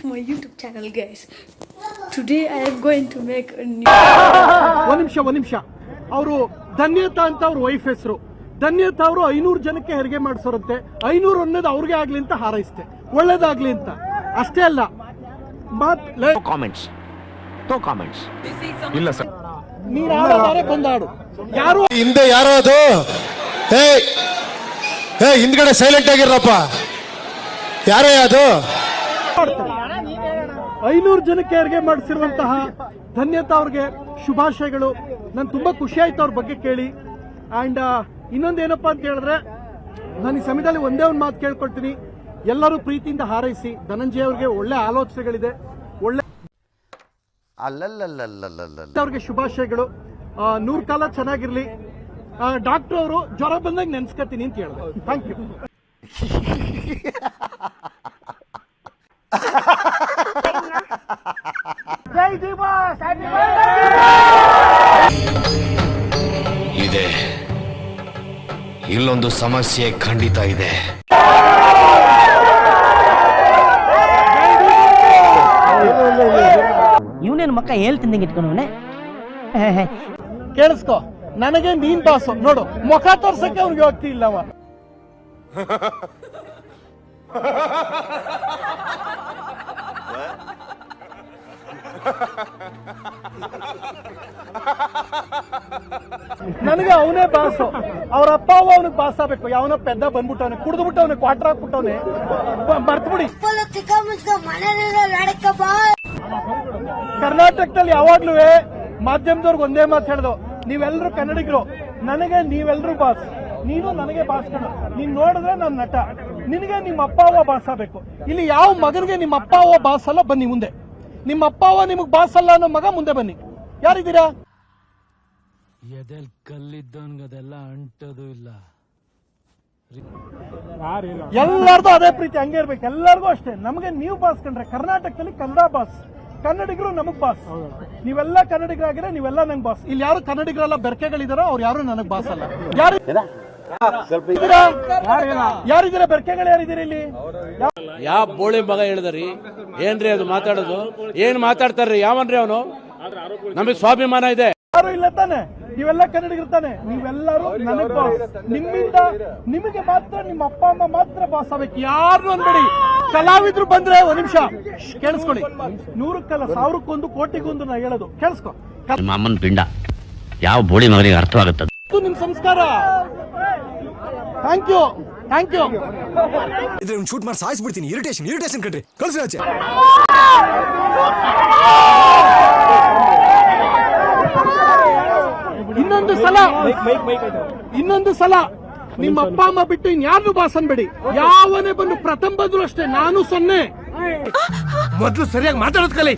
my YouTube channel, guys. Today I am going to make a new... ಒಂದು ನಿಮಿಷ ಅವರು ಧನ್ಯತಾ ಅಂತ ಅವ್ರ ವೈಫ್ ಹೆಸರು. ಧನ್ಯತಾ ಅವರು 500 ಜನಕ್ಕೆ ಹೆರಿಗೆ ಮಾಡಿಸೋರಂತೆ. 500 ಅನ್ನೋದು ಅವ್ರಿಗೆ ಆಗ್ಲಿ ಅಂತ ಹಾರೈಸ್ತೆ, ಒಳ್ಳೇದಾಗ್ಲಿ ಅಂತ. ಅಷ್ಟೇ ಅಲ್ಲ, ಕಾಮೆಂಟ್ಸ್ ಇಲ್ಲ ಸರ್, ನೀನು ಆಡೋದಾರೆ ಬಂದಾಡು. ಯಾರು ಹಿಂದೆ ಯಾರೋ ಅದು ಹಿಂದ್ಗಡೆ ಸೈಲೆಂಟ್ ಆಗಿರಪ್ಪ, ಯಾರೇ ಅದು? 500 ಜನಕ್ಕೆ ಹೆರಿಗೆ ಮಾಡಿಸಿರುವಂತಹ ಧನ್ಯತಾ ಅವ್ರಿಗೆ ಶುಭಾಶಯಗಳು. ನನ್ ತುಂಬಾ ಖುಷಿ ಆಯ್ತು ಅವ್ರ ಬಗ್ಗೆ ಕೇಳಿ. ಅಂಡ್ ಇನ್ನೊಂದೇನಪ್ಪಾ ಅಂತ ಹೇಳಿದ್ರೆ, ನಾನು ಈ ಸಮಯದಲ್ಲಿ ಒಂದೇ ಒಂದು ಮಾತು ಕೇಳ್ಕೊಳ್ತೀನಿ, ಎಲ್ಲರೂ ಪ್ರೀತಿಯಿಂದ ಹಾರೈಸಿ. ಧನಂಜಯ ಅವ್ರಿಗೆ ಒಳ್ಳೆ ಆಲೋಚನೆಗಳಿದೆ, ಒಳ್ಳೆ ಅವ್ರಿಗೆ ಶುಭಾಶಯಗಳು. 100 ಕಾಲ ಚೆನ್ನಾಗಿರ್ಲಿ. ಡಾಕ್ಟರ್ ಅವರು ಜ್ವರ ಬಂದಾಗ ನೆನ್ಸ್ಕತೀನಿ ಅಂತ ಹೇಳಿದ್ರು. Thank you. ಇದೆ, ಇಲ್ಲೊಂದು ಸಮಸ್ಯೆ ಖಂಡಿತ ಇದೆ. ಇವನೇನು ಮಕ್ಕ ಹೇಳ್ತಿದ್ದಂಗೆ ಇಟ್ಕೊಂಡವನೆ. ಕೇಳಿಸ್ಕೊ, ನನಗೆ ನೀನ್ ಬಾಸು. ನೋಡು, ಮುಖ ತೋರ್ಸಕ್ಕೆ ಅವ್ನಿಗೆ ಹೋಗ್ತಿ ಇಲ್ಲವ. ನನಗೆ ಅವನೇ ಬಾಸು. ಅವ್ರ ಅಪ್ಪ ಅವ್ವ ಅವನಿಗೆ ಬಾಸ್ ಆಗ್ಬೇಕು. ಯಾವನ ಪೆದ್ದ ಬಂದ್ಬಿಟ್ಟವನೆ, ಕುಡಿದ್ಬಿಟ್ಟವನೆ, ಕ್ವಾರ್ಟರ್ ಹಾಕ್ಬಿಟ್ಟವನೆ, ಮರ್ತ್ಬಿಡಿ. ಕರ್ನಾಟಕದಲ್ಲಿ ಯಾವಾಗ್ಲೂ ಮಾಧ್ಯಮದವ್ರಿಗೆ ಒಂದೇ ಮಾತು ಹೇಳ್ದು, ನೀವೆಲ್ಲರೂ ಕನ್ನಡಿಗರು, ನನಗೆ ನೀವೆಲ್ಲರೂ ಬಾಸ್. ನೀನು ನನಗೆ ಬಾಸ್ ಕಣ. ನೀನ್ ನೋಡಿದ್ರೆ ನಾನು ನಟ, ನಿನಗೆ ನಿಮ್ಮ ಅಪ್ಪ ಅವ್ವ ಬಾಸ್ ಆಗ್ಬೇಕು. ಇಲ್ಲಿ ಯಾವ ಮಗನಿಗೆ ನಿಮ್ಮ ಅಪ್ಪ ಅವ್ವ ಬಾಸ್ ಅಲ್ಲ, ಬನ್ನಿ ಮುಂದೆ. ನಿಮ್ಮ ಅಪ್ಪ ಅವ್ವ ನಿಮಗ್ ಬಾಸ್ ಅಲ್ಲ ಅನ್ನೋ ಮಗ ಮುಂದೆ ಬನ್ನಿ. ಯಾರಿದ್ದೀರಾ? ಎದೆಲ್ ಕಲ್ಲಿದ್ದವನ್ಗದೆಲ್ಲ ಅಂಟದು ಇಲ್ಲ. ಎಲ್ಲಾರ್ದು ಅದೇ ಪ್ರೀತಿ, ಹಂಗೆ ಇರ್ಬೇಕು. ಎಲ್ಲರಿಗೂ ಅಷ್ಟೇ. ನಮಗೆ ನೀವು ಬಾಸ್ ಕಂಡ್ರೆ, ಕರ್ನಾಟಕದಲ್ಲಿ ಕನ್ನಡ ಬಾಸ್, ಕನ್ನಡಿಗರು ನಮಗ್ ಬಾಸ್. ನೀವೆಲ್ಲ ಕನ್ನಡಿಗರಾಗಿದ್ರೆ ನೀವೆಲ್ಲ ನಂಗೆ ಬಾಸ್. ಇಲ್ಲಿ ಯಾರು ಕನ್ನಡಿಗರೆಲ್ಲ ಬೆರ್ಕೆಗಳಿದಾರೋ ಅವ್ರು ಯಾರು ನನಗ್ ಬಾಸ್ ಅಲ್ಲ. ಯಾರಿದ್ದೀರಾ ಬೆರ್ಕೆಗಳು? ಯಾರಿದ್ದೀರಾ ಇಲ್ಲಿ? ಯಾವ ಬೋಳಿ ಮಗ ಹೇಳಿದ್ರಿ? ಏನ್ರಿ ಅದು ಮಾತಾಡೋದು? ಏನ್ ಮಾತಾಡ್ತಾರ್ರಿ? ಯಾವನ್ರಿ ಅವನು? ನಮಗ್ ಸ್ವಾಭಿಮಾನ ಇದೆ. ಯಾರು ಇಲ್ಲ ತಾನೆ? ನೀವೆಲ್ಲ ಕನ್ನಡಿಗರು. ನೀವೆಲ್ಲರೂ ನನಗ್ ಬಾಸ್. ನಿಮ್ಮಿಂದ ನಿಮಗೆ ಮಾತ್ರ, ನಿಮ್ಮ ಅಪ್ಪ ಅಮ್ಮ ಮಾತ್ರ ಬಾಸ್ ಆಗ್ಬೇಕು. ಯಾರು ಅನ್ಬೇಡಿ. ಕಲಾವಿದ್ರು ಬಂದ್ರೆ ಒಂದ್ ನಿಮಿಷ ಕೇಳಿಸ್ಕೊಳ್ಳಿ. 100ಕ್ಕಲ್ಲ, 1000ಕ್ಕೊಂದು, ಕೋಟಿಗೊಂದು ನಾ ಹೇಳೋದು ಕೇಳಿಸ್ಕೊ. ಅಮ್ಮನ ಪಿಂಡ ಯಾವ ಬೋಳಿ ಮಗನಿಗೆ ಅರ್ಥವಾಗುತ್ತದೆ. ನಿಮ್ ಸಂಸ್ಕಾರ. Thank you. ಇದ್ರೆ ಶೂಟ್ ಮಾಡಿ ಸಾಯಿಸ್ಬಿಡ್ತೀನಿ. ಇರಿಟೇಷನ್ ಕಣ್ರಿ, ಕಳ್ಸಿ ಆಚೆ. ಇನ್ನೊಂದು ಸಲ ನಿಮ್ಮ ಅಪ್ಪ ಅಮ್ಮ ಬಿಟ್ಟು ಇನ್ಯಾರನ್ನು ಬಾಸ್ ಅನ್ಬೇಡಿ. ಯಾವನೇ ಬಂದು ಪ್ರಥಮ ಬಂದ್ರು ಅಷ್ಟೇ, ನಾನು 0. ಮೊದ್ಲು ಸರಿಯಾಗಿ ಮಾತಾಡೋದ್ ಕಲಿ.